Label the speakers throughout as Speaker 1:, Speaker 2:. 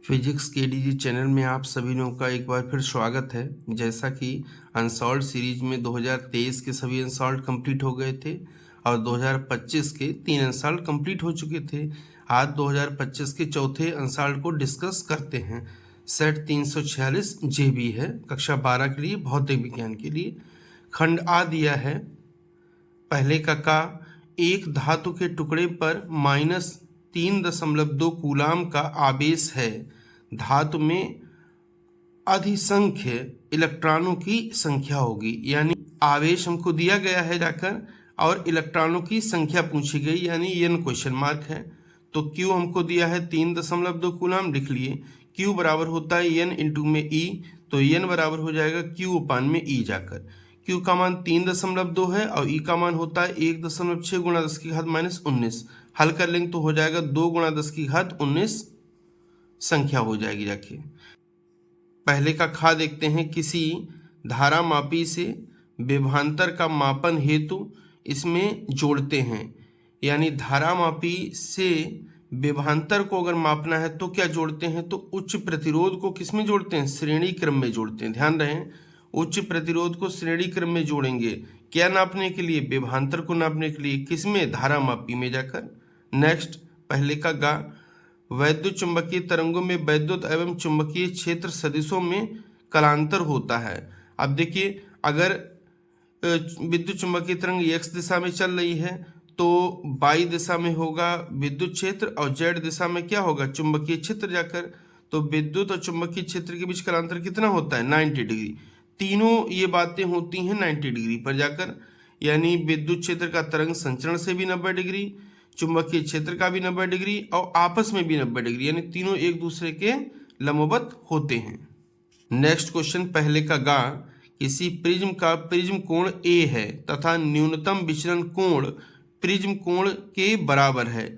Speaker 1: Physics के DG channel में आप सभी लोगों का एक बार फिर स्वागत है। जैसा कि अनसॉल्व्ड सीरीज में 2023 के सभी अनसॉल्व्ड कंप्लीट हो गए थे और 2025 के 3 अनसॉल्व्ड कंप्लीट हो चुके थे। आज 2025 के चौथे अनसॉल्व्ड को डिस्कस करते हैं। सेट 346 जेबी है, कक्षा 12 के लिए, भौतिक विज्ञान के लिए। खंड आ दिया है पहले का एक धातु के टुकड़े पर -3.2 कूलाम का आवेश है। धातु में अधिसंख्य इलेक्ट्रॉनों की संख्या होगी, यानी आवेश हमको दिया गया है जाकर और इलेक्ट्रॉनों की संख्या पूछी गई, यानी n क्वेश्चन मार्क है। तो Q हमको दिया है 3.2 कूलाम, लिख लिए। Q बराबर होता है n इंटू में E, तो n बराबर हो जाएगा Q अपान में E जाकर। Q का मान 3.2 है और E का मान होता है 1.6 गुणा 10 की घात -19। हल कर लेंगे तो हो जाएगा 2 गुणा 10 की घात 19 संख्या हो जाएगी जाके। पहले का खा देखते हैं। किसी धारा मापी से विभवांतर का मापन हेतु इसमें जोड़ते हैं, यानी धारा मापी से विभवांतर को अगर मापना है तो क्या जोड़ते हैं, तो उच्च प्रतिरोध को किसमें जोड़ते हैं, श्रेणी क्रम में जोड़ते हैं। ध्यान रहे, उच्च प्रतिरोध को श्रेणी क्रम में जोड़ेंगे, क्या नापने के लिए, विभवांतर को नापने के लिए। किसमें, धारा मापी में जाकर। नेक्स्ट पहले का गा, वैद्युत चुंबकीय तरंगों में वैद्युत एवं चुंबकीय क्षेत्र सदिशों में कलांतर होता है। अब देखिए, अगर विद्युत चुंबकीय तरंग x दिशा में चल रही है तो y दिशा में होगा विद्युत क्षेत्र और z दिशा में क्या होगा, चुंबकीय क्षेत्र जाकर। तो विद्युत और चुंबकीय क्षेत्र के बीच कलांतर कितना होता है, 90 डिग्री। तीनों ये बातें होती हैं 90 डिग्री पर जाकर, यानी विद्युत क्षेत्र का तरंग संचरण से भी 90 डिग्री, चुंबकीय क्षेत्र का भी 90 डिग्री और आपस में भी 90 डिग्री, यानी तीनों एक दूसरे के लंबवत होते हैं। नेक्स्ट क्वेश्चन पहले का गा, किसी प्रिज्म का प्रिज्म कोण A है तथा न्यूनतम विचलन कोण प्रिज्म कोण के बराबर है।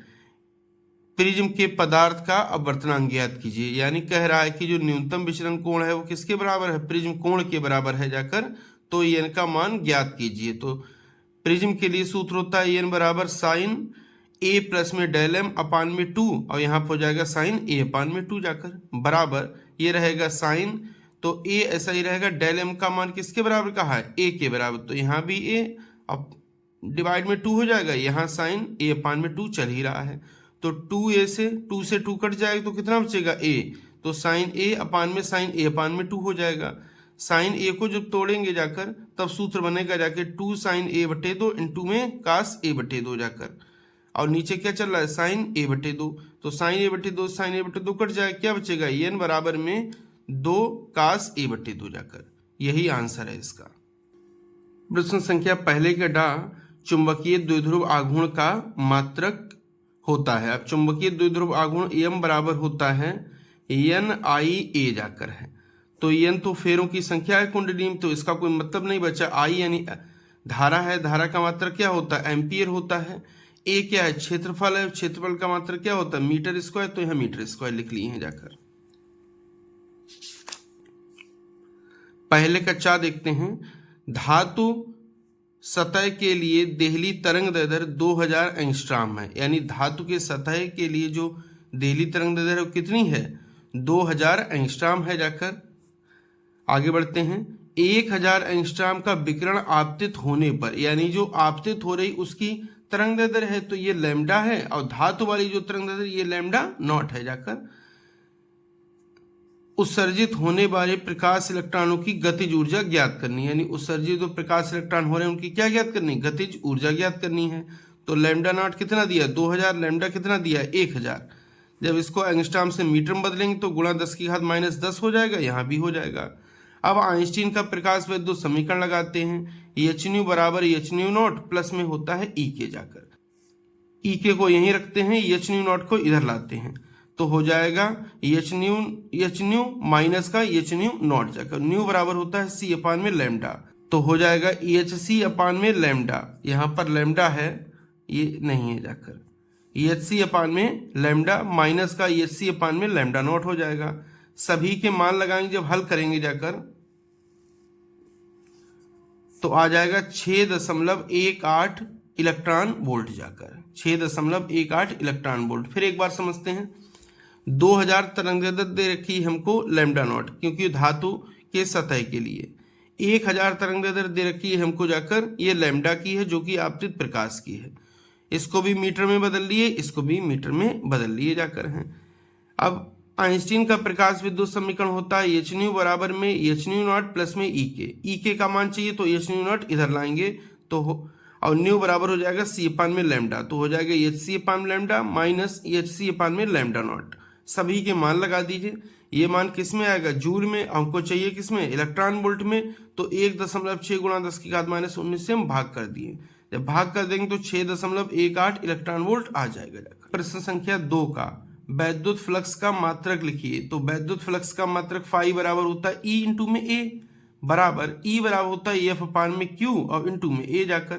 Speaker 1: प्रिज्म के पदार्थ का अपवर्तनांक ज्ञात कीजिए, यानी कह रहा है कि जो न्यूनतम विचलन कोण है वो किसके बराबर है, प्रिज्म कोण के बराबर है जाकर। तो n का मान ज्ञात कीजिए। तो प्रिज्म के लिए सूत्र होता है n बराबर साइन A प्लस में डेल m अपान में 2 और यहाँ पर हो जाएगा साइन A अपान में 2 जाकर, बराबर ये रहेगा साइन, तो A ऐसा ही रहेगा। डेल m का मान किसके बराबर कहा है, A के बराबर, तो यहाँ भी A अब डिवाइड में 2 हो जाएगा, यहाँ साइन A अपान में 2 चल ही रहा है। तो 2 से 2 कट जाएगा तो कितना बचेगा A, तो साइन A अपान में साइन A अपान में 2 हो जाएगा। साइन A को जब तोड़ेंगे जाकर तब सूत्र बनेगा जाके 2 साइन A बटे 2 इंटू में कास A बटे 2 जाकर, और नीचे क्या चल रहा है, साइन A बटे 2, तो साइन A बटे 2 साइन A बटे 2 कट जाएगा, क्या बचेगा, n बराबर में 2 कास A बटे 2 जाकर। यही आंसर है इसका। प्रश्न संख्या पहले का डा, चुंबकीय द्विध्रुव आघूर्ण का मात्रक होता है। अब चुंबकीय द्विध्रुव आघूर्ण m बराबर होता है NIA जाकर है। तो n तो फेरों की संख्या है कुंडली में, तो इसका कोई मतलब नहीं बचा। I यानी धारा है, धारा का मात्रक क्या होता है, एम्पियर होता है। A क्या है, क्षेत्रफल है, क्षेत्रफल का मात्रक क्या होता है, मीटर स्क्वायर, तो यहाँ मीटर स्क्वायर लिख लिए हैं जाकर। पहले का चा देखते हैं। धातु सतह के लिए देहली तरंग दैर्ध्य 2000 एंगस्ट्रॉम है, यानी धातु के सतह के लिए जो देहली तरंग दैर्ध्य है कितनी है, 2000 एंगस्ट्रॉम है जाकर। आगे बढ़ते हैं। 1000 एंगस्ट्रॉम का विकिरण आपतित होने पर, यानी जो आपतित हो रही उसकी तरंग दैर्ध्य है, तो ये लैम्डा है, और धातु वाली जो तरंग दैर्ध्य ये लैम्डा नॉट है जाकर। उत्सर्जित होने वाले प्रकाश इलेक्ट्रॉनों की गतिज ऊर्जा ज्ञात करनी है, यानी उत्सर्जित जो प्रकाश इलेक्ट्रॉन हो रहे हैं उनकी क्या ज्ञात करनी, गतिज ऊर्जा ज्ञात करनी है। तो लैम्डा नॉट कितना दिया, 2000, लैम्डा कितना दिया, 1000। जब इसको एंगस्ट्रॉम से मीटर में बदलेंगे तो गुणा 10 की घात -10 हो जाएगा, यहाँ भी हो जाएगा। अब आइंस्टीन का प्रकाश वैद्युत समीकरण लगाते हैं। hν बराबर hν नॉट प्लस में होता है E के जाकर, E के को यहीं रखते हैं, hν नॉट को इधर लाते हैं, तो हो जाएगा hν माइनस का hν नॉट जाकर। न्यू बराबर होता है C अपान में लैम्डा, तो हो जाएगा hc अपान में लैम्डा। यहाँ पर लैम्डा है, ये नहीं है जाकर, hc अपान में लैम्डा माइनस का hc अपान में लैम्डा नॉट हो जाएगा। सभी के मान लगाएंगे जब हल करेंगे जाकर तो आ जाएगा 6.18 इलेक्ट्रॉन वोल्ट जाकर, 6.18 इलेक्ट्रॉन वोल्ट। फिर एक बार समझते हैं। 2000 तरंगदैर्घ्य दे रखी है हमको लैम्डा नॉट, क्योंकि धातु के सतह के लिए। 1000 तरंगदैर्घ्य दे रखी है हमको जाकर ये लैम्डा की है, जो कि आपतित प्रकाश की है। इसको भी मीटर में बदल लिए, इसको भी मीटर में बदल लिए जाकर हैं। अब आइंस्टीन का प्रकाश विद्युत समीकरण होता है एच न्यू बराबर में एच न्यू नॉट प्लस में ई के का मान चाहिए तो एच न्यू नॉट इधर लाएंगे तो और न्यू बराबर हो जाएगा सी अपान में लैम्डा, तो हो जाएगा एच सी अपान में लैम्डा माइनस एच सी अपान में लैम्डा नॉट। सभी के मान लगा दीजिए। ये मान किस में आएगा, जूल में। हमको चाहिए किस में, इलेक्ट्रॉन वोल्ट में। तो 1.6 गुणा 10 की घात माइनस 19 से हम भाग कर दिए। जब भाग कर देंगे तो 6.18 इलेक्ट्रॉन वोल्ट आ जाएगा। प्रश्न संख्या 2 का वैद्युत फ्लक्स का मात्रक लिखिए। तो वैद्युत फ्लक्स का मात्रक फाई बराबर होता है ई इंटू में ए, बराबर ई बराबर होता है एफ अपान में क्यू और इंटू में ए जाकर।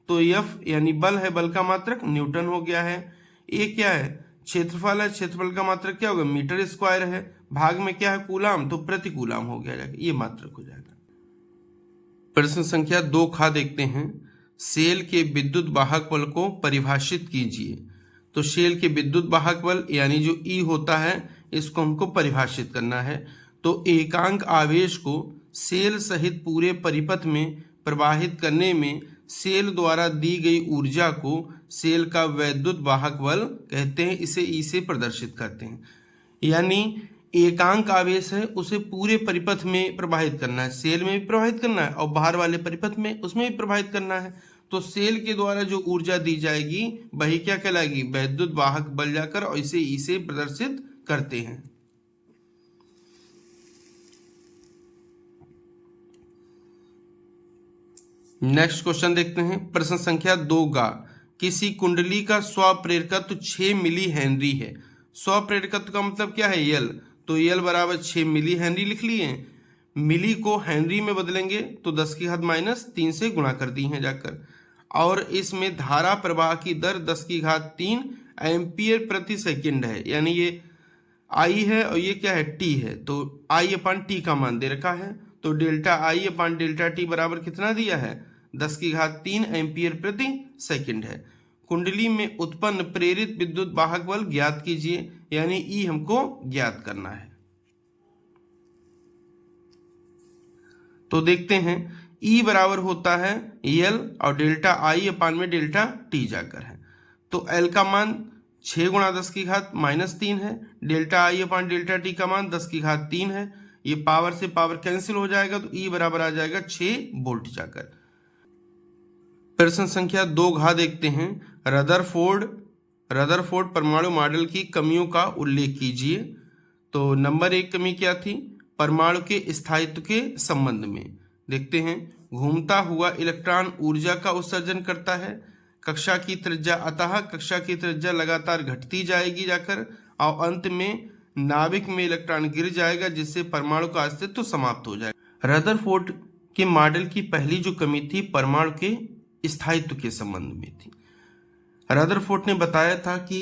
Speaker 1: तो एफ यानी बल है, बल का मात्रक न्यूटन हो गया है। ए क्या है, क्षेत्रफल है, क्षेत्रफल का मात्रक क्या होगा, मीटर स्क्वायर है। भाग में क्या है, कूलाम, तो प्रति कूलाम हो गया जाएगा, ये मात्रक हो जाएगा। प्रश्न संख्या 2 खा देखते हैं। शेल के विद्युत वाहक बल को परिभाषित कीजिए। तो शेल के विद्युत वाहक बल यानी जो ई होता है इसको हमको परिभाषित करना है। तो एकांक आवेश को शेल सहित पूरे परिपथ में प्रवाहित करने में शेल द्वारा दी गई ऊर्जा को शेल का वैद्युत वाहक बल कहते हैं। इसे ई से प्रदर्शित करते हैं। यानी एकांक आवेश है उसे पूरे परिपथ में प्रवाहित करना है, शेल में भी प्रवाहित करना है और बाहर वाले परिपथ में उसमें भी प्रवाहित करना है। तो शेल के द्वारा जो ऊर्जा दी जाएगी वही क्या कहलाएगी, वैद्युत वाहक बल जाकर, और इसे ई से प्रदर्शित करते हैं। नेक्स्ट क्वेश्चन देखते हैं। प्रश्न संख्या 2 का किसी कुंडली का स्वप्रेरकत्व 6 मिली हेनरी है। स्वप्रेरकत्व का मतलब क्या है, यल। तो यल बराबर 6 मिली हेनरी लिख लिए। मिली को हेनरी में बदलेंगे तो 10 की घात माइनस 3 से गुणा कर दी है जाकर। और इसमें धारा प्रवाह की दर 10 की घात 3 एम्पियर प्रति सेकंड है। यानी ये आई है और ये क्या है, टी है। तो आई अपान टी का मान दे रखा है। तो डेल्टा आई अपान डेल्टा टी बराबर कितना दिया है, 10 की घात 3 एम्पियर प्रति सेकंड है। कुंडली में उत्पन्न प्रेरित विद्युत वाहक बल ज्ञात कीजिए। यानी ई हमको ज्ञात करना है। तो देखते हैं, ई बराबर होता है एल और डेल्टा आई अपान में डेल्टा टी जाकर है। तो एल का मान 6 गुणा 10 की घात माइनस 3 है। डेल्टा आई अपान डेल्टा टी का मान 10 की घात 3 है। ये पावर से पावर कैंसिल हो जाएगा तो ई बराबर आ जाएगा 6 वोल्ट जाकर। प्रश्न संख्या 2 घा देखते हैं। रदरफोर्ड परमाणु मॉडल की कमियों का उल्लेख कीजिए। तो नंबर 1 कमी क्या थी, परमाणु के स्थायित्व के संबंध में। देखते हैं, घूमता हुआ इलेक्ट्रॉन ऊर्जा का उत्सर्जन करता है। कक्षा की त्रिज्या, अतः कक्षा की त्रिज्या लगातार घटती जाएगी जाकर, और अंत में नाभिक में इलेक्ट्रॉन गिर जाएगा जिससे परमाणु का अस्तित्व समाप्त हो जाएगा। रदरफोर्ड के मॉडल की पहली जो कमी थी परमाणु के स्थायित्व के संबंध में थी। रदरफोर्ड ने बताया था कि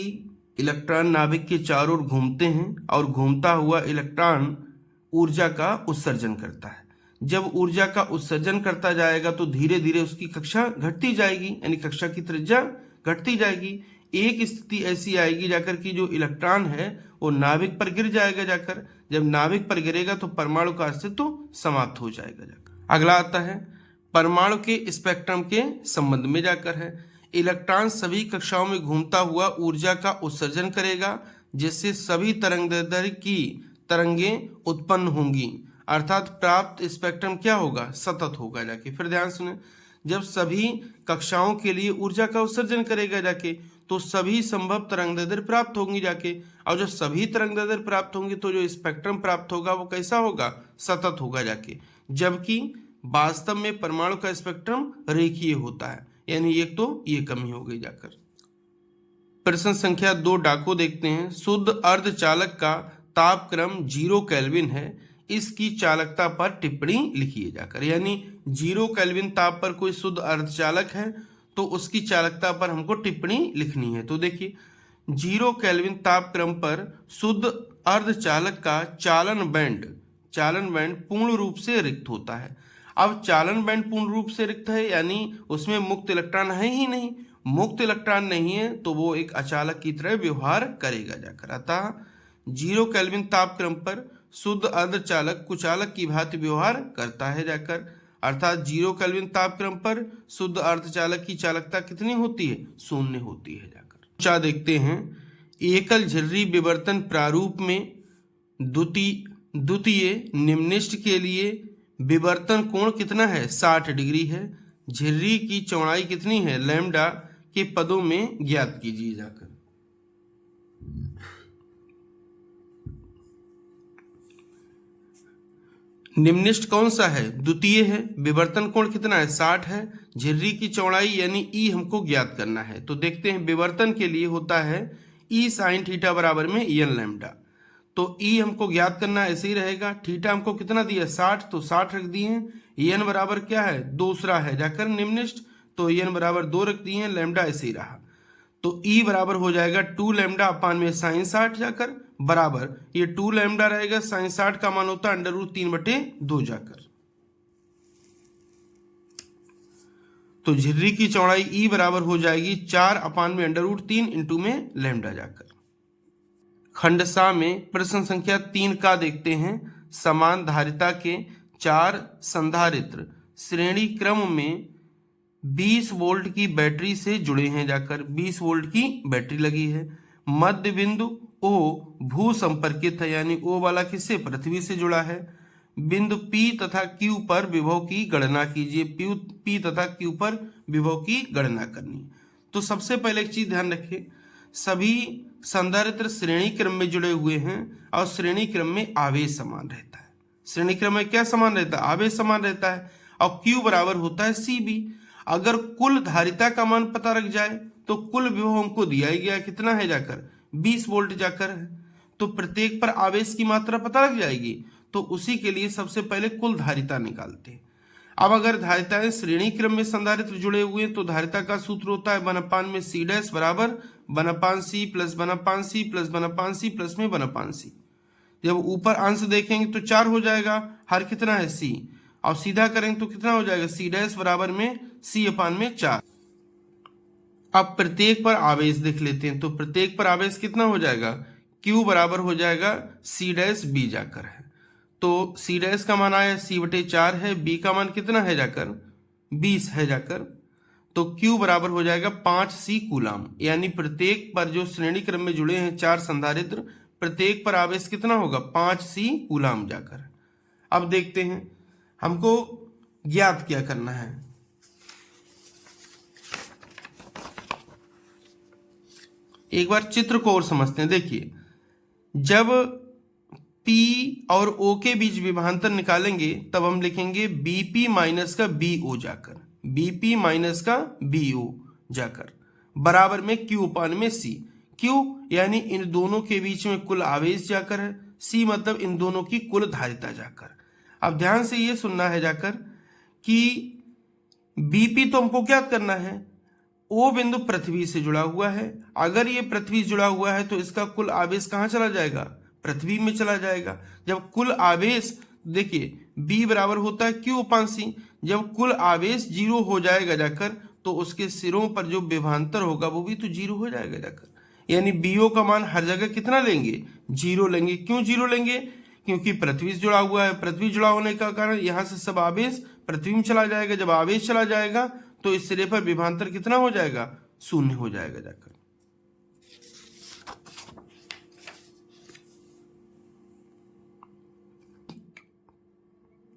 Speaker 1: इलेक्ट्रॉन नाभिक के चारों ओर घूमते हैं और घूमता हुआ इलेक्ट्रॉन ऊर्जा का उत्सर्जन करता है। जब ऊर्जा का उत्सर्जन करता जाएगा तो धीरे धीरे उसकी कक्षा घटती जाएगी, यानी कक्षा की त्रिज्या घटती जाएगी। एक स्थिति ऐसी आएगी जाकर कि जो इलेक्ट्रॉन है वो नाभिक पर गिर जाएगा जाकर। जब नाभिक पर गिरेगा तो परमाणु का अस्तित्व समाप्त हो जाएगा जाकर। अगला आता है परमाणु के स्पेक्ट्रम के संबंध में जाकर है। इलेक्ट्रॉन सभी कक्षाओं में घूमता हुआ ऊर्जा का उत्सर्जन करेगा जिससे सभी तरंगदैर्घ्य की तरंगें उत्पन्न होंगी, अर्थात प्राप्त स्पेक्ट्रम क्या होगा, सतत होगा जाके। फिर ध्यान सुने, जब सभी कक्षाओं के लिए ऊर्जा का उत्सर्जन करेगा जाके तो सभी संभव तरंगदैर्घ्य प्राप्त होंगी जाके, और जब सभी तरंगदैर्घ्य प्राप्त होंगी तो जो स्पेक्ट्रम प्राप्त होगा वो कैसा होगा, सतत होगा जाके। जबकि वास्तव में परमाणु का स्पेक्ट्रम रेखीय होता है, यानी एक तो ये कमी हो गई जाकर। प्रश्न संख्या 2 डाको देखते हैं। शुद्ध अर्धचालक का तापक्रम 0 केल्विन है, इसकी चालकता पर टिप्पणी लिखिए जाकर। यानी 0 केल्विन ताप पर कोई शुद्ध अर्धचालक है तो उसकी चालकता पर हमको टिप्पणी लिखनी है। तो देखिए 0 केल्विन तापक्रम पर शुद्ध अर्धचालक का चालन बैंड पूर्ण रूप से रिक्त होता है। अब चालन बैंड पूर्ण रूप से रिक्त है यानी उसमें मुक्त इलेक्ट्रॉन है ही नहीं। मुक्त इलेक्ट्रॉन नहीं है तो वो एक अचालक की तरह व्यवहार करेगा जाकर। अतः 0 केल्विन तापक्रम पर शुद्ध अर्धचालक कुचालक की भांति व्यवहार करता है जाकर। अर्थात 0 केल्विन तापक्रम पर शुद्ध अर्धचालक की चालकता कितनी होती है? 0 होती है जाकर। देखते हैं, एकल झिर्री विवर्तन प्रारूप में द्वितीय निम्निष्ठ के लिए विवर्तन कोण कितना है? 60 डिग्री है। झिर्री की चौड़ाई कितनी है? लैम्डा के पदों में ज्ञात कीजिए जाकर। निम्निष्ठ कौन सा है? द्वितीय है। विवर्तन कोण कितना है? 60 है। झिर्री की चौड़ाई यानी ई हमको ज्ञात करना है। तो देखते हैं, विवर्तन के लिए होता है ई साइन थीटा बराबर में एन लैम्डा। तो ई हमको ज्ञात करना ऐसे ही रहेगा। थीटा हमको कितना दिया? 60, तो 60 रख दिए हैं। एन बराबर क्या है? दूसरा है जाकर निम्निष्ठ, तो एन बराबर 2 रख दिए हैं। लैम्डा ऐसे ही रहा। तो ई बराबर हो जाएगा 2 लैम्डा अपान में साइन 60 जाकर, बराबर ये 2 लैम्डा रहेगा, साइन 60 का मान होता है √3/2 जाकर। तो झिर्री की चौड़ाई ई बराबर हो जाएगी 4 अपान में √3 इंटू में लैम्डा जाकर। खंड सा में प्रश्न संख्या 3 का देखते हैं। समान धारिता के 4 संधारित्र श्रेणी क्रम में 20 वोल्ट की बैटरी से जुड़े हैं जाकर। 20 वोल्ट की बैटरी लगी है। मध्य बिंदु O भू संपर्कित है, यानी O वाला किससे? पृथ्वी से जुड़ा है। बिंदु P तथा Q पर विभव की गणना कीजिए। P तथा Q पर विभव की गणना करनी। तो सबसे पहले एक चीज ध्यान रखिए, सभी संधारित्र श्रेणी क्रम में जुड़े हुए हैं और श्रेणी क्रम में आवेश समान रहता है। श्रेणी क्रम में क्या समान रहता है? आवेश समान रहता है। और Q बराबर होता है CB। अगर कुल धारिता का मान पता रख जाए तो कुल विभव हमको दिया ही गया, कितना है जाकर? 20 वोल्ट जाकर है। तो प्रत्येक पर आवेश की मात्रा पता लग जाएगी। तो उसी के लिए सबसे पहले कुल धारिता निकालते हैं। अब अगर धारिताएं श्रेणी क्रम में संधारित्र जुड़े हुए हैं तो धारिता का सूत्र होता है 1 में C डैश बराबर 1/C plus 1/C plus 1/C plus में 1/C। जब ऊपर अंश देखेंगे तो 4 हो जाएगा, हर कितना है? C, और सीधा करेंगे तो कितना हो जाएगा? C डैश बराबर में C अपान में 4। अब प्रत्येक पर आवेश देख लेते हैं। तो प्रत्येक पर आवेश कितना हो जाएगा? Q बराबर हो जाएगा C डैश B जाकर है। तो C डैश का मान आया C/4 है, B का मान कितना है जाकर? 20 है जाकर। तो Q बराबर हो जाएगा 5C कूलाम, यानी प्रत्येक पर जो श्रेणी क्रम में जुड़े हैं 4 संधारित्र, प्रत्येक पर आवेश कितना होगा? 5C कूलाम जाकर। अब देखते हैं, हमको ज्ञात क्या करना है। एक बार चित्र को और समझते हैं। देखिए, जब P और O के बीच विभवांतर निकालेंगे तब हम लिखेंगे BP माइनस का BO जाकर, BP माइनस का BO जाकर, बराबर में Q अपान में C। Q यानी इन दोनों के बीच में कुल आवेश जाकर है, C मतलब इन दोनों की कुल धारिता जाकर। अब ध्यान से ये सुनना है जाकर कि BP तो हमको ज्ञात करना है, O बिंदु पृथ्वी से जुड़ा हुआ है। अगर ये पृथ्वी से जुड़ा हुआ है तो इसका कुल आवेश कहाँ चला जाएगा? पृथ्वी में चला जाएगा। जब कुल आवेश, देखिए B बराबर होता है Q अपान C। जब कुल आवेश 0 हो जाएगा जाकर तो उसके सिरों पर जो विभवांतर होगा वो भी तो 0 हो जाएगा जाकर, यानी BO का मान हर जगह कितना लेंगे? 0 लेंगे। क्यों 0 लेंगे? क्योंकि पृथ्वी से जुड़ा हुआ है। पृथ्वी जुड़ा होने का कारण यहाँ से सब आवेश पृथ्वी में चला जाएगा। जब आवेश चला जाएगा तो इस सिरे पर विभवांतर कितना हो जाएगा? 0 हो जाएगा जाकर।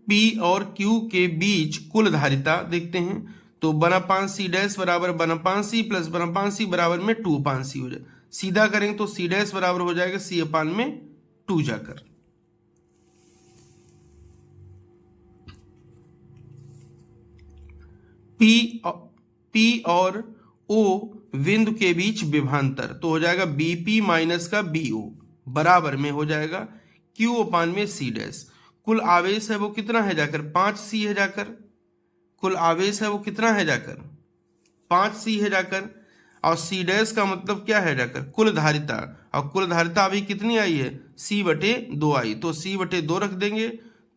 Speaker 1: P और Q के बीच कुल धारिता देखते हैं। तो 1/C डैश बराबर 1/C प्लस 1/C बराबर में 2/C हो जाए। सीधा करेंगे तो C डैश बराबर हो जाएगा C अपान में 2 जाकर। P और O बिंदु के बीच विभवांतर तो हो जाएगा BP माइनस का BO बराबर में हो जाएगा Q अपान में C डैश। कुल आवेश है वो कितना है जाकर? 5C है जाकर। कुल आवेश है वो कितना है जाकर? 5C है जाकर। और C डैश का मतलब क्या है जाकर? कुल धारिता। और कुल धारिता अभी कितनी आई है? C/2 आई। तो C/2 रख देंगे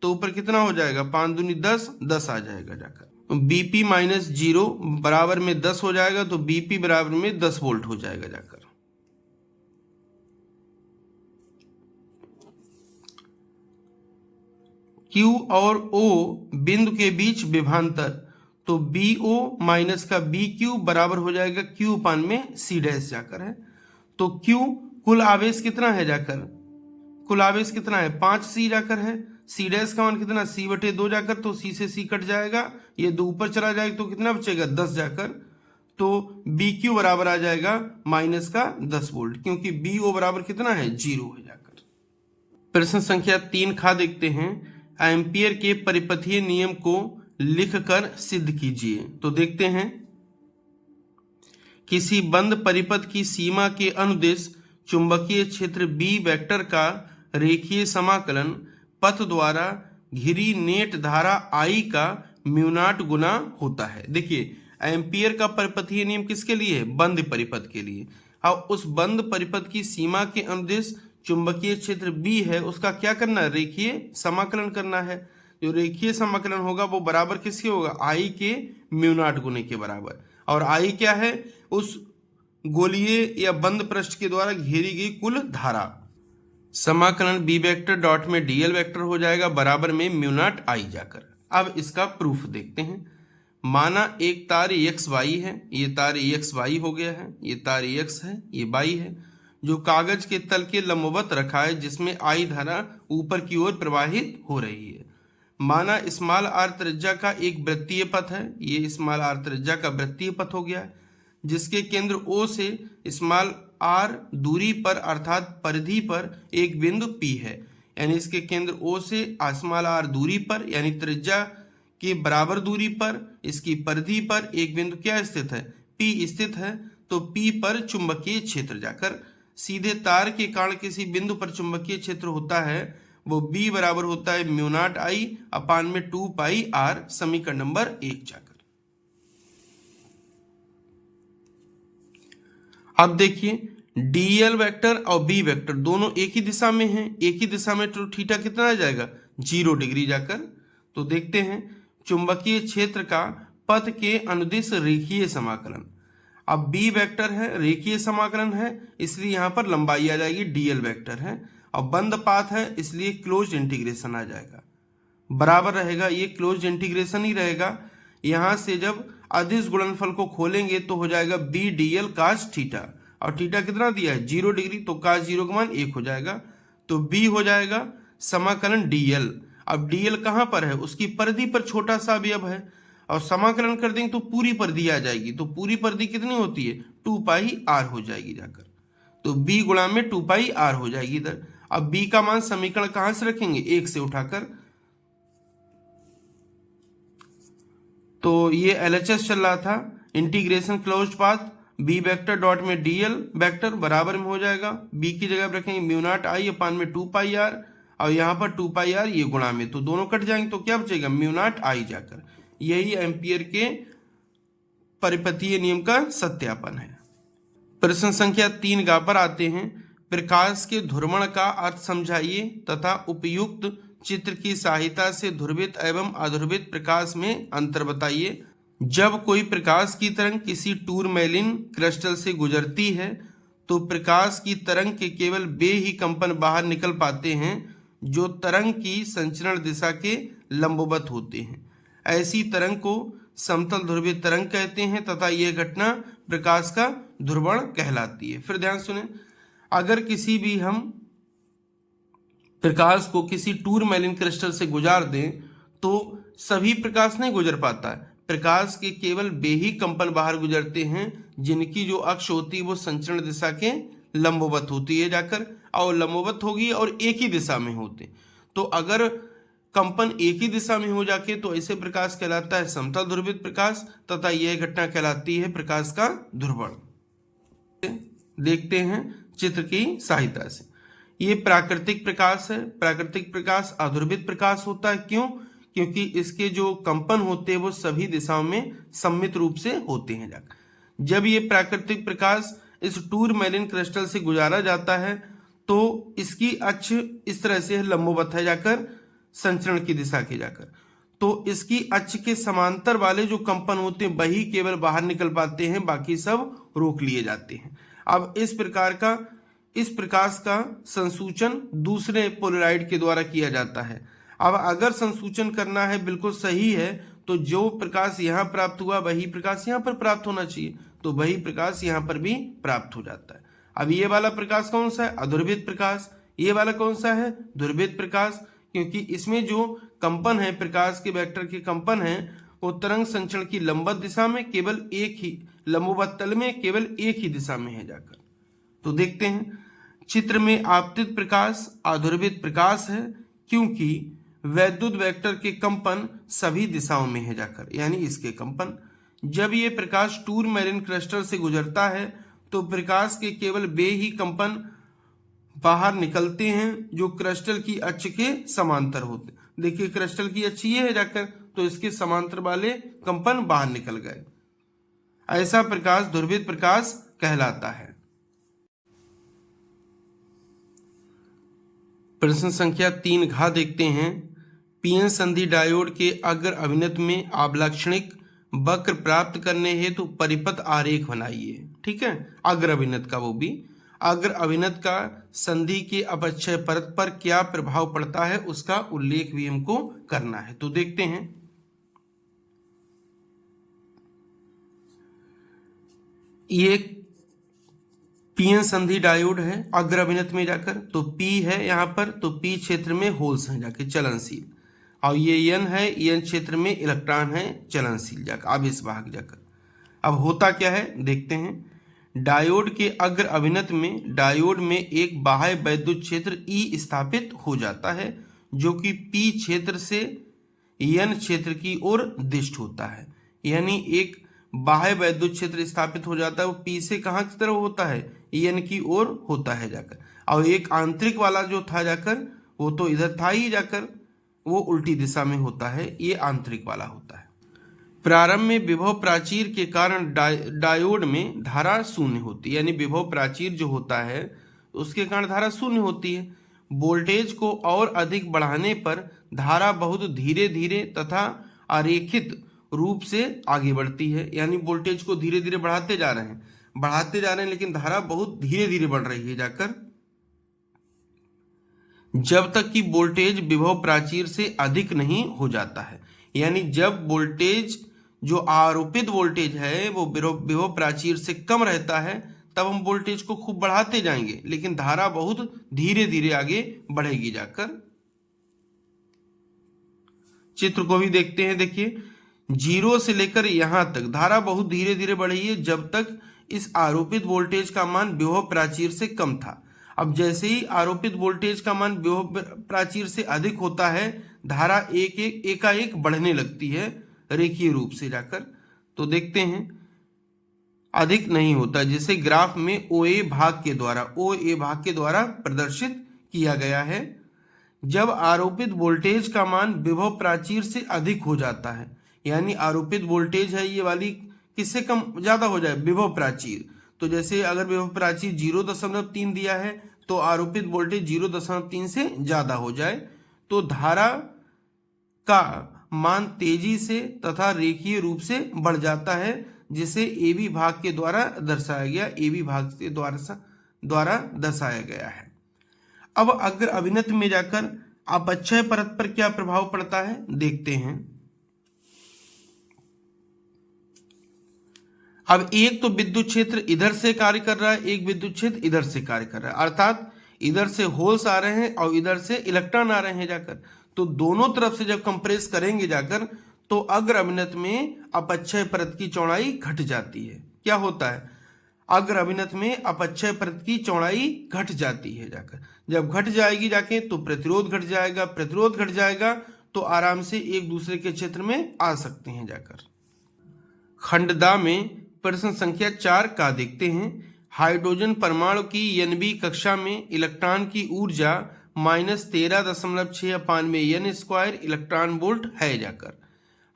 Speaker 1: तो ऊपर कितना हो जाएगा? 5 दूनी 10, 10 आ जाएगा जाकर। BP माइनस 0 बराबर में 10 हो जाएगा, तो BP बराबर में 10 वोल्ट हो जाएगा जाकर। Q और O बिंदु के बीच विभवांतर, तो BO माइनस का BQ बराबर हो जाएगा Q अपान में C डैश जाकर है। तो Q कुल आवेश कितना है जाकर, कुल आवेश कितना है 5C जाकर है। C डैश का मान कितना C/2 जाकर, तो C से C कट जाएगा, ये 2 ऊपर चला जाएगा तो कितना बचेगा 10 जाकर। तो BQ बराबर आ जाएगा माइनस का 10 वोल्ट, क्योंकि BO बराबर कितना है 0 है जाकर। प्रश्न संख्या 3 खा देखते हैं। एम्पियर के परिपथीय नियम को लिखकर सिद्ध कीजिए। तो देखते हैं, किसी बंद परिपथ की सीमा के अनुदिश चुंबकीय क्षेत्र B वेक्टर का रेखीय समाकलन पथ द्वारा घिरी नेट धारा I का म्यू0 गुना होता है। देखिए, एम्पियर का परिपथीय नियम किसके लिए है, बंद परिपथ के लिए। अब उस बंद परिपथ की सीमा के अनुदिश चुंबकीय क्षेत्र B है, उसका क्या करना है, रेखीय समाकलन करना है। जो रेखीय समाकलन होगा वो बराबर किसके होगा, I के म्यू0 गुने के बराबर। और I क्या है, उस गोलीय या बंद पृष्ठ के द्वारा घेरी गई कुल धारा। समाकलन B वेक्टर डॉट में dl वेक्टर हो जाएगा बराबर में म्यू0 I जाकर। अब इसका प्रूफ देखते हैं। माना एक तार XY है, ये तार XY हो गया है, ये तार X है, ये Y है, जो कागज के तल के लंबवत रखा है, जिसमें I धारा ऊपर की ओर प्रवाहित हो रही है। माना स्मॉल r त्रिज्या का एक वृत्तीय पथ है, ये स्मॉल r त्रिज्या का वृत्तीय पथ हो गया है, जिसके केंद्र O से स्मॉल r दूरी पर अर्थात परिधि पर एक बिंदु P है। यानी इसके केंद्र O से स्मॉल r दूरी पर यानी त्रिज्या के बराबर दूरी पर इसकी परिधि पर एक बिंदु क्या स्थित है, P स्थित है। तो P पर चुंबकीय क्षेत्र जाकर सीधे तार के कारण किसी बिंदु पर चुंबकीय क्षेत्र होता है, वो B बराबर होता है म्यू0 I अपान में 2 पाई R, समीकरण नंबर 1 जाकर। अब देखिए, dl वेक्टर और B वेक्टर दोनों एक ही दिशा में हैं, एक ही दिशा में, तो थीटा कितना आ जाएगा 0 डिग्री जाकर। तो देखते हैं, चुंबकीय क्षेत्र का पथ के अनुदिश रेखीय समाकलन। अब B वेक्टर है, रेखीय समाकलन है, इसलिए यहाँ पर लंबाई आ जाएगी, dl वेक्टर है, और बंद पाथ है इसलिए क्लोज इंटीग्रेशन आ जाएगा, बराबर रहेगा, ये क्लोज इंटीग्रेशन ही रहेगा। यहाँ से जब अदिश गुणनफल को खोलेंगे तो हो जाएगा B dl cos थीटा, और थीटा कितना दिया है 0 डिग्री, तो cos 0 का मान 1 हो जाएगा। तो B हो जाएगा समाकलन dl। अब dl कहाँ पर है, उसकी परिधि पर छोटा सा अवयव है, और समाकलन कर देंगे तो पूरी परिधि आ जाएगी। तो पूरी परिधि कितनी होती है 2 पाई r हो जाएगी जाकर। तो B गुणा में 2 पाई r हो जाएगी इधर। अब B का मान समीकरण कहां से रखेंगे, 1 से उठाकर। तो ये LHS चल रहा था, integration closed path B vector dot में dl वेक्टर बराबर में हो जाएगा, B की जगह रखेंगे म्यू0 I अपान में 2 पाई r, और यहाँ पर 2 पाई r ये गुणा में, तो दोनों कट जाएंगे, तो क्या बचेगा म्यू0 I जाकर। यही एम्पियर के परिपथीय नियम का सत्यापन है। प्रश्न संख्या 3 गा पर आते हैं। प्रकाश के ध्रुवण का अर्थ समझाइए तथा उपयुक्त चित्र की सहायता से ध्रुवित एवं अध्रुवित प्रकाश में अंतर बताइए। जब कोई प्रकाश की तरंग किसी टूरमैलिन क्रिस्टल से गुजरती है तो प्रकाश की तरंग के केवल वे ही कंपन बाहर निकल पाते हैं जो तरंग की संचरण दिशा के लंबवत होते हैं। ऐसी तरंग को समतल ध्रुवीय तरंग कहते हैं तथा यह घटना प्रकाश का ध्रुवण कहलाती है। फिर ध्यान सुने, अगर किसी भी हम प्रकाश को किसी टूरमैलिन क्रिस्टल से गुजार दें तो सभी प्रकाश नहीं गुजर पाता है, प्रकाश के केवल वे ही कंपन बाहर गुजरते हैं जिनकी जो अक्ष होती है वो संचरण दिशा के लंबवत होती है जाकर, और लंबवत होगी और एक ही दिशा में होते। तो अगर कंपन एक ही दिशा में हो जाके तो ऐसे प्रकाश कहलाता है समतल ध्रुवित प्रकाश तथा यह घटना कहलाती है प्रकाश का ध्रुवण। देखते हैं चित्र की सहायता से। ये प्राकृतिक प्रकाश है। प्राकृतिक प्रकाश अध्रुवित प्रकाश होता है। क्यों? क्योंकि इसके जो कंपन होते हैं वो सभी दिशाओं में सम्मित रूप से होते हैं जाकर। जब ये प्राकृतिक प्रकाश इस टूरमैलिन क्रिस्टल से गुजारा जाता है तो इसकी अक्ष इस तरह से लंबवत है जाकर संचरण की दिशा के जाकर, तो इसकी अक्ष के समांतर वाले जो कंपन होते हैं वही केवल बाहर निकल पाते हैं, बाकी सब रोक लिए जाते हैं। अब इस प्रकाश का संसूचन दूसरे पोलराइड के द्वारा किया जाता है। अब अगर संसूचन करना है बिल्कुल सही है तो जो प्रकाश यहाँ प्राप्त हुआ वही प्रकाश यहाँ पर प्राप्त होना चाहिए, तो वही प्रकाश यहाँ पर भी प्राप्त हो जाता है। अब ये वाला प्रकाश कौन सा है? अध्रुवित प्रकाश। ये वाला कौन सा है? ध्रुवित प्रकाश, क्योंकि इसमें जो कंपन है, प्रकाश के वेक्टर के कंपन है, वो तरंग संचरण की लंबवत दिशा में केवल एक ही, लंबवत तल में केवल एक ही दिशा में है जाकर। तो देखते हैं चित्र में आपतित प्रकाश अध्रुवित प्रकाश है, क्योंकि वैद्युत वेक्टर के कंपन सभी दिशाओं में है जाकर, यानी इसके कंपन। जब ये प्रकाश टूरमैलिन क्लस्टर से गुजरता है तो प्रकाश के केवल वे ही कंपन बाहर निकलते हैं जो क्रिस्टल की अक्ष के समांतर होते। देखिए क्रिस्टल की अक्ष ये है जाकर, तो इसके समांतर वाले कंपन बाहर निकल गए। ऐसा प्रकाश ध्रुवित प्रकाश कहलाता है। प्रश्न संख्या 3 घ देखते हैं। पीएन संधि डायोड के अग्र अभिनत में आभलाक्षणिक वक्र प्राप्त करने हेतु परिपथ आरेख बनाइए। ठीक है, अग्र अभिनत का, वो भी अग्र अभिनत का संधि के अपक्षय परत पर क्या प्रभाव पड़ता है उसका उल्लेख भी हमको करना है। तो देखते हैं। ये पीएन संधि डायोड है अग्र अभिनत में जाकर, तो पी है यहाँ पर, तो पी क्षेत्र में होल्स हैं जाकर चलनशील, और ये एन है, एन क्षेत्र में इलेक्ट्रॉन है चलनशील जाकर, आवेश वाहक जाकर। अब होता क्या है देखते हैं। डायोड के अग्र अभिनत में डायोड में एक बाह्य वैद्युत क्षेत्र ई स्थापित हो जाता है जो कि पी क्षेत्र से एन क्षेत्र की ओर दिष्ट होता है, यानी एक बाह्य वैद्युत क्षेत्र स्थापित हो जाता है, वो पी से कहाँ की तरफ होता है? एन की ओर होता है जाकर। और एक आंतरिक वाला जो था जाकर, वो तो इधर था ही जाकर, वो उल्टी दिशा में होता है, ये आंतरिक वाला होता है। प्रारंभ में विभव प्राचीर के कारण डायोड में धारा शून्य होती है, यानी विभव प्राचीर जो होता है उसके कारण धारा शून्य होती है। वोल्टेज को और अधिक बढ़ाने पर धारा बहुत धीरे धीरे तथा अरेखित रूप से आगे बढ़ती है, यानी वोल्टेज को धीरे धीरे बढ़ाते जा रहे हैं, लेकिन धारा बहुत धीरे धीरे बढ़ रही है जाकर, जब तक कि वोल्टेज विभव प्राचीर से अधिक नहीं हो जाता है। यानी जब वोल्टेज जो आरोपित वोल्टेज है वो विभव प्राचीर से कम रहता है तब हम वोल्टेज को खूब बढ़ाते जाएंगे, लेकिन धारा बहुत धीरे धीरे आगे बढ़ेगी जाकर। चित्र को भी देखते हैं। देखिए 0 से लेकर यहां तक धारा बहुत धीरे धीरे बढ़ी है जब तक इस आरोपित वोल्टेज का मान विभव प्राचीर से कम था। अब जैसे ही आरोपित वोल्टेज का मान विभव प्राचीर से अधिक होता है, धारा एकाएक बढ़ने लगती है रेखीय रूप से जाकर। तो देखते हैं अधिक नहीं होता, जैसे ग्राफ में ओए भाग के द्वारा प्रदर्शित किया गया है। जब आरोपित वोल्टेज का मान विभव प्राचीर से अधिक हो जाता है, यानी आरोपित वोल्टेज है ये वाली किससे कम ज्यादा हो जाए? विभव प्राचीर। तो जैसे अगर विभव प्राचीर 0.3 दिया है तो आरोपित वोल्टेज 0.3 से ज्यादा हो जाए तो धारा का मान तेजी से तथा रेखीय रूप से बढ़ जाता है, जिसे AB भाग के द्वारा दर्शाया गया, AB भाग के द्वारा दर्शाया गया है। अब अग्र अभिनत में जाकर अपक्षय परत पर क्या प्रभाव पड़ता है देखते हैं। अब एक तो विद्युत क्षेत्र इधर से कार्य कर रहा है, एक विद्युत क्षेत्र इधर से कार्य कर रहा है, अर्थात इधर से होल्स आ रहे हैं और इधर से इलेक्ट्रॉन आ रहे हैं जाकर। तो दोनों तरफ से जब कंप्रेस करेंगे जाकर तो अग्र अभिनत में अपक्षय परत की चौड़ाई घट जाती है। क्या होता है? अग्र अभिनत में अपक्षय परत की चौड़ाई घट जाती है जाकर। जब घट जाएगी जाके तो प्रतिरोध घट जाएगा, प्रतिरोध घट जाएगा तो आराम से एक दूसरे के क्षेत्र में आ सकते हैं जाकर। खंडदा में प्रश्न संख्या 4 का देखते हैं। हाइड्रोजन परमाणु की Nb कक्षा में इलेक्ट्रॉन की ऊर्जा -13.6 n स्क्वायर इलेक्ट्रॉन वोल्ट है जाकर।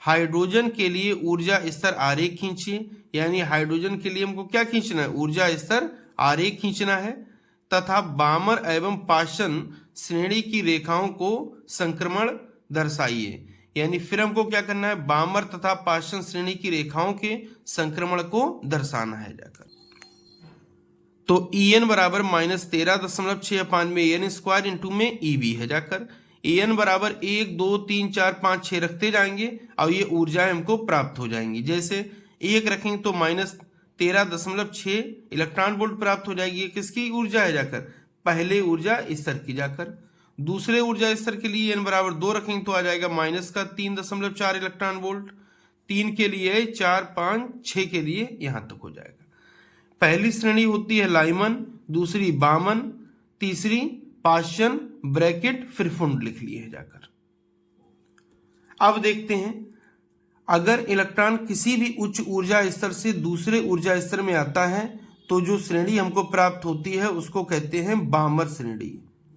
Speaker 1: हाइड्रोजन के लिए ऊर्जा स्तर आरेख खींचिए, यानी हाइड्रोजन के लिए हमको क्या खींचना है? ऊर्जा स्तर आरेख खींचना है, तथा बामर एवं पाशन श्रेणी की रेखाओं को संक्रमण दर्शाइए। यानी फिर हमको क्या करना है? बामर तथा पाशन श्रेणी की रेखाओं के संक्रमण को दर्शाना है जाकर। तो En बराबर -13.6 n स्क्वायर इंटू में EB है जाकर। एन बराबर 1 2 3 4 5 6 रखते जाएंगे और ये ऊर्जाएं हमको प्राप्त हो जाएंगी। जैसे 1 रखेंगे तो -13.6 इलेक्ट्रॉन वोल्ट प्राप्त हो जाएगी। ये किसकी ऊर्जा है जाकर, पहले ऊर्जा स्तर की जाकर। दूसरे ऊर्जा स्तर के लिए n बराबर 2 रखेंगे तो आ जाएगा -3.4 इलेक्ट्रॉन वोल्ट। 3 के लिए 4 5 6 के लिए यहां तक हो जाएगा। पहली श्रेणी होती है लाइमन, दूसरी बामन, तीसरी पाश्चन, ब्रैकेट, फिर फुंड लिख लिए जाकर। अब देखते हैं, अगर इलेक्ट्रॉन किसी भी उच्च ऊर्जा स्तर से दूसरे ऊर्जा स्तर में आता है तो जो श्रेणी हमको प्राप्त होती है उसको कहते हैं बामर श्रेणी।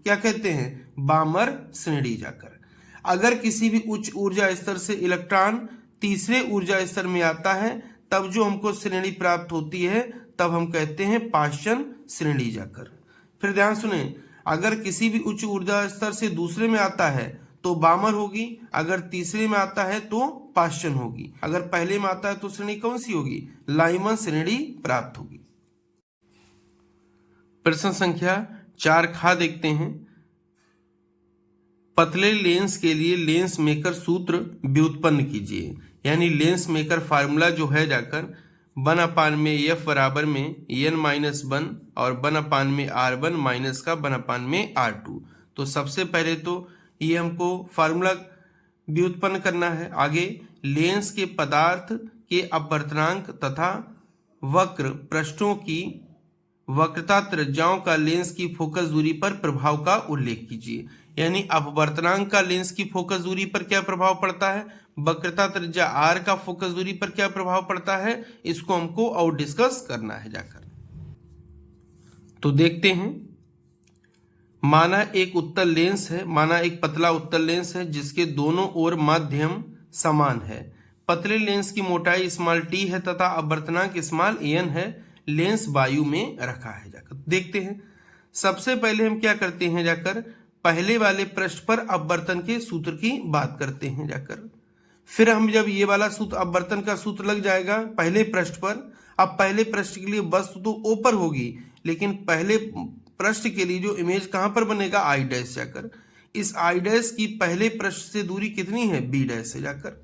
Speaker 1: क्या कहते हैं, बामर श्रेणी जाकर। अगर किसी भी उच्च ऊर्जा स्तर से इलेक्ट्रॉन तीसरे ऊर्जा स्तर में आता है तब जो हमको श्रेणी प्राप्त होती है तब हम कहते हैं पाश्चन श्रेणी जाकर। फिर ध्यान सुने, अगर किसी भी उच्च ऊर्जा स्तर से दूसरे में आता है तो बामर होगी, अगर तीसरे में आता है तो पाश्चन होगी, अगर पहले में आता है तो श्रेणी कौन सी होगी, लाइमन श्रेणी प्राप्त होगी। प्रश्न संख्या 4 खा देखते हैं। पतले लेंस के लिए लेंस मेकर सूत्र व्युत्पन्न कीजिए। यानी लेंस मेकर फार्मूला जो है जाकर 1/में F बराबर में n-1 और 1/में R1 माइनस का 1/में R2। तो सबसे पहले तो ये हमको फार्मूला व्युत्पन्न करना है। आगे लेंस के पदार्थ के अपवर्तनांक तथा वक्र पृष्ठों की वक्रता त्रिज्याओं का लेंस की फोकस दूरी पर प्रभाव का उल्लेख कीजिए। यानी अपवर्तनांक का लेंस की फोकस दूरी पर क्या प्रभाव पड़ता है, वक्रता त्रिज्या r का फोकस दूरी पर क्या प्रभाव पड़ता है, इसको हमको और डिस्कस करना है जाकर। तो देखते हैं, माना एक उत्तल लेंस है, माना एक पतला उत्तल लेंस है जिसके दोनों ओर माध्यम समान है। पतले लेंस की मोटाई t है तथा अपवर्तनांक n है। लेंस वायु में रखा है जाकर। देखते हैं, सबसे पहले हम क्या करते हैं जाकर, पहले वाले पृष्ठ पर अपवर्तन के सूत्र की बात करते हैं जाकर। फिर हम जब ये वाला सूत्र अपवर्तन का सूत्र लग जाएगा पहले पृष्ठ पर, अब पहले पृष्ठ के लिए वस्तु तो O पर होगी, लेकिन पहले पृष्ठ के लिए जो इमेज कहां पर बनेगा, I' जाकर। इस I' की पहले पृष्ठ से दूरी कितनी है, B' से जाकर।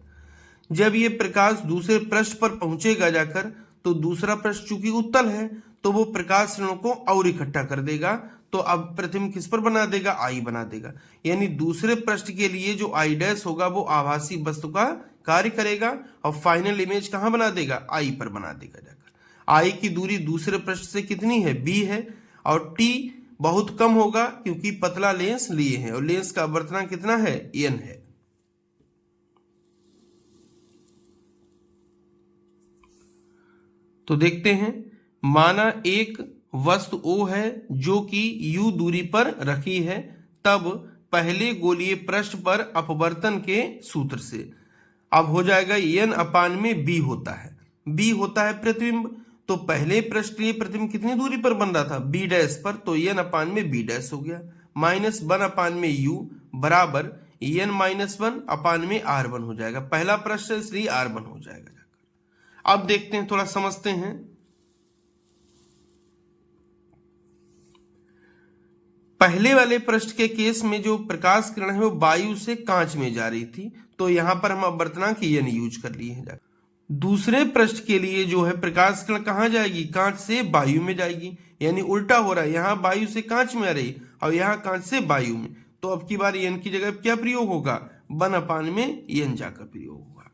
Speaker 1: जब ये प्रकाश दूसरे पृष्ठ पर पहुंचेगा जाकर तो दूसरा पृष्ठ चूंकि उत्तल है तो वो प्रकाश किरणों को और इकट्ठा कर देगा। तो अब प्रतिबिंब किस पर बना देगा, I बना देगा। यानी दूसरे पृष्ठ के लिए जो I' होगा वो आभासी वस्तु का कार्य करेगा और फाइनल इमेज कहां बना देगा, I पर बना देगा जाकर। I की दूरी दूसरे पृष्ठ से कितनी है, B है, और T बहुत कम होगा क्योंकि पतला लेंस लिए हैं और लेंस का अपवर्तनांक कितना है, n है। तो देखते हैं, माना एक वस्तु O है जो कि U दूरी पर रखी है, तब पहले गोलीय पृष्ठ पर अपवर्तन के सूत्र से अब हो जाएगा n/में B होता है। B होता है प्रतिबिंब, तो पहले पृष्ठ के लिए प्रतिबिंब कितनी दूरी पर बन रहा था, B' पर, तो n/में B' हो गया। -1/में U बराबर n-1/में R1 हो जाएगा। पहला पृष्ठ इसलिए R1 हो जाएगा। अब देखते हैं, थोड़ा समझते हैं। पहले वाले पृष्ठ के केस में जो प्रकाश किरण है वो वायु से कांच में जा रही थी, तो यहां पर हम अपवर्तनांक n यूज कर लिए हैं। दूसरे पृष्ठ के लिए जो है प्रकाश किरण कहां जाएगी, कांच से वायु में जाएगी। यानी उल्टा हो रहा है, यहां वायु से कांच में आ रही और यहां कांच से वायु में। तो अब की बार n की जगह क्या प्रयोग होगा, 1/में n जाकर प्रयोग होगा।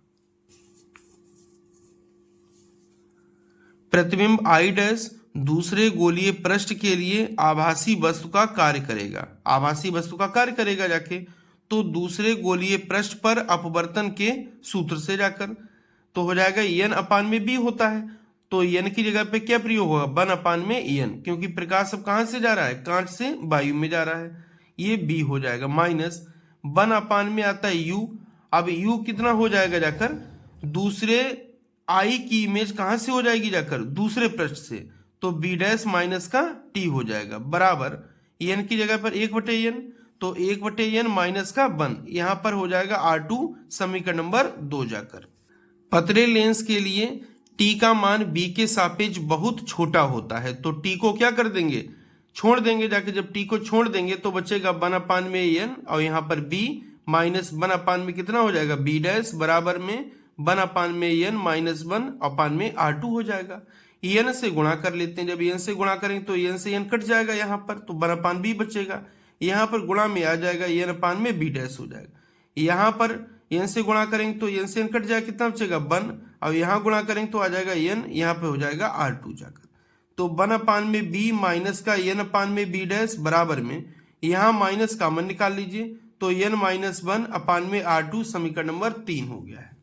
Speaker 1: प्रतिबिंब I' दूसरे गोलीय पृष्ठ के लिए आभासी वस्तु का कार्य करेगा, आभासी वस्तु का कार्य करेगा जाके। तो दूसरे गोलीय पृष्ठ पर अपवर्तन के सूत्र से जाकर तो हो जाएगा n/में B होता है, तो n की जगह पे क्या प्रयोग होगा, 1/में n, क्योंकि प्रकाश अब कहां से जा रहा है, कांच से वायु में जा रहा है। ये B हो जाएगा। माइनस 1/में आता है U। अब U कितना हो जाएगा जाकर, दूसरे I की इमेज कहां से हो जाएगी जाकर, दूसरे पृष्ठ से, तो B' माइनस का T हो जाएगा बराबर n की जगह पर 1/n, तो 1/n माइनस का 1, यहां पर हो जाएगा R2 समीकरण नंबर 2 जाकर। पतले लेंस के लिए T का मान B के सापेक्ष बहुत छोटा होता है, तो T को क्या कर देंगे, छोड़ देंगे जाके, जब टी को छोड़ देंगे तो बचेगा 1/n और यहाँ पर b माइनस 1/, में कितना हो जाएगा b डैश बराबर में 1/n माइनस 1/r2 हो जाएगा। n से गुणा कर लेते हैं, जब n से गुणा करेंगे तो n से n कट जाएगा यहाँ पर, तो 1/b बचेगा। यहाँ पर गुणा में आ जाएगा n/b डैश हो जाएगा। यहाँ पर n से गुणा करेंगे तो n से n कट जाएगा, कितना बचेगा 1, और यहाँ गुणा करेंगे तो आ जाएगा n, यहाँ पे हो जाएगा r2 जाकर। तो 1/b माइनस का n/b डैश बराबर में यहाँ माइनस कॉमन निकाल लीजिए, तो n-1/r2 समीकरण नंबर 3 हो गया है।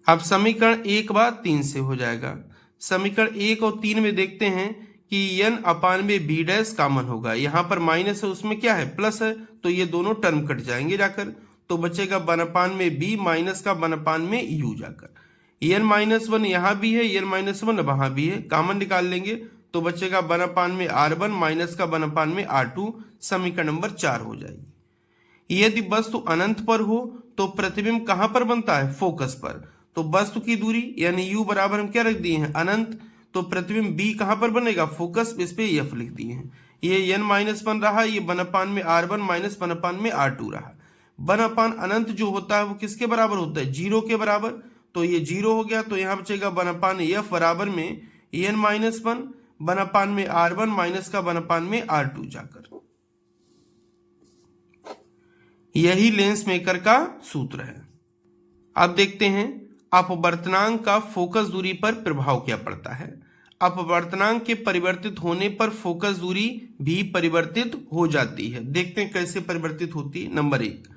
Speaker 1: अब समीकरण 1 बाद 3 से हो जाएगा। समीकरण 1 और 3 में देखते हैं कि n/b डैश कॉमन होगा, यहाँ पर माइनस है उसमें क्या है प्लस है, तो ये दोनों टर्म कट जाएंगे जाकर, तो बचेगा 1/b माइनस का 1/u जाकर। n-1 यहाँ भी है, n-1 वहां भी है, कॉमन निकाल लेंगे तो बचेगा 1/r1 माइनस का 1/r2 समीकरण नंबर 4 हो जाएगी। यदि वस्तु अनंत पर हो तो प्रतिबिंब कहां पर बनता है फोकस पर, तो वस्तु की दूरी यानी u बराबर हम क्या रख दिए हैं अनंत, तो प्रतिबिंब b कहां पर बनेगा फोकस, इस पे f लिख दिए हैं। ये n-1 रहा, ये 1/r1 माइनस 1/r2 रहा। 1/ अनंत जो होता है वो किसके बराबर होता है 0 के बराबर, तो ये 0 हो गया, तो यहाँ बचेगा 1/f बराबर में n-1 1/r1 माइनस का 1/r2 जाकर। यही लेंस मेकर का सूत्र है। अब देखते हैं अपवर्तनांक का फोकस दूरी पर प्रभाव क्या पड़ता है। अपवर्तनांक के परिवर्तित होने पर फोकस दूरी भी परिवर्तित हो जाती है। देखते हैं कैसे परिवर्तित होती है। नंबर 1,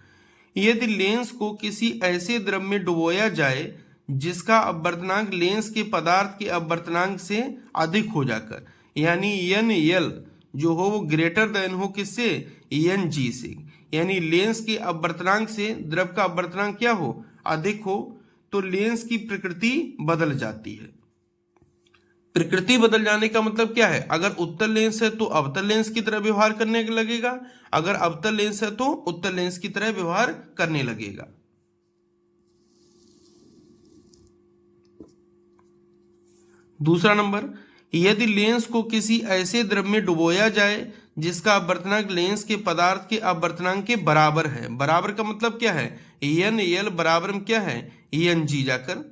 Speaker 1: यदि लेंस को किसी ऐसे द्रव में डुबोया जाए जिसका अपवर्तनांक लेंस के पदार्थ के अपवर्तनांक से अधिक हो जाकर, यानी NL जो हो वो ग्रेटर देन हो किससे NG से, यानी लेंस के अपवर्तनांक से द्रव का अपवर्तनांक क्या हो अधिक हो, तो लेंस की प्रकृति बदल जाती है। प्रकृति बदल जाने का मतलब क्या है, अगर उत्तल लेंस है तो अवतल लेंस की तरह व्यवहार करने लगेगा, अगर अवतल लेंस है तो उत्तल लेंस की तरह व्यवहार करने लगेगा। दूसरा नंबर, यदि लेंस को किसी ऐसे द्रव में डुबोया जाए जिसका अपवर्तनांक लेंस के पदार्थ के अपवर्तनांक के बराबर है, बराबर का मतलब क्या है NL बराबर में क्या है NG जाकर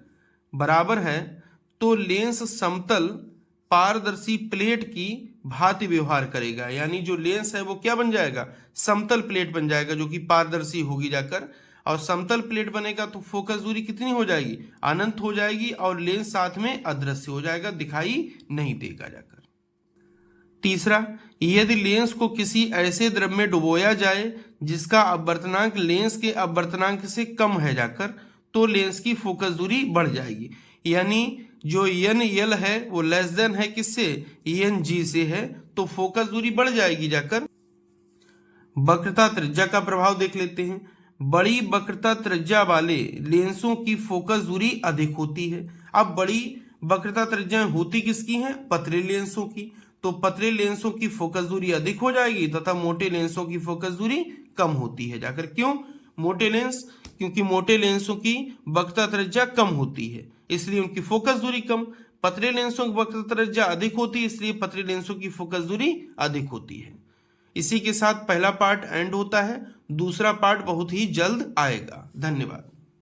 Speaker 1: बराबर है, तो लेंस समतल पारदर्शी प्लेट की भांति व्यवहार करेगा, यानी जो लेंस है वो क्या बन जाएगा समतल प्लेट बन जाएगा जो कि पारदर्शी होगी जाकर, और समतल प्लेट बनेगा तो फोकस दूरी कितनी हो जाएगी अनंत हो जाएगी, और लेंस साथ में अदृश्य हो जाएगा, दिखाई नहीं देगा जाकर। तीसरा, यदि लेंस को किसी ऐसे द्रव में डुबोया जाए जिसका अपवर्तनांक लेंस के अपवर्तनांक से कम है जाकर, तो लेंस की फोकस दूरी बढ़ जाएगी, यानी जो NL है वो लेस देन है किससे NG से है, तो फोकस दूरी बढ़ जाएगी जाकर। वक्रता त्रिज्या का प्रभाव देख लेते हैं। बड़ी वक्रता त्रिज्या वाले लेंसों की फोकस दूरी अधिक होती है। अब बड़ी वक्रता त्रिज्या होती किसकी हैं पतले लेंसों की, तो पतले लेंसों की फोकस दूरी अधिक हो जाएगी तथा मोटे लेंसों की फोकस दूरी कम होती है जाकर। क्यों मोटे लेंस, क्योंकि मोटे लेंसों की वक्रता त्रिज्या कम होती है इसलिए उनकी फोकस दूरी कम, पतले लेंसों की वक्रता त्रिज्या अधिक होती है इसलिए पतले लेंसों की फोकस दूरी अधिक होती है। इसी के साथ पहला पार्ट एंड होता है, दूसरा पार्ट बहुत ही जल्द आएगा। धन्यवाद।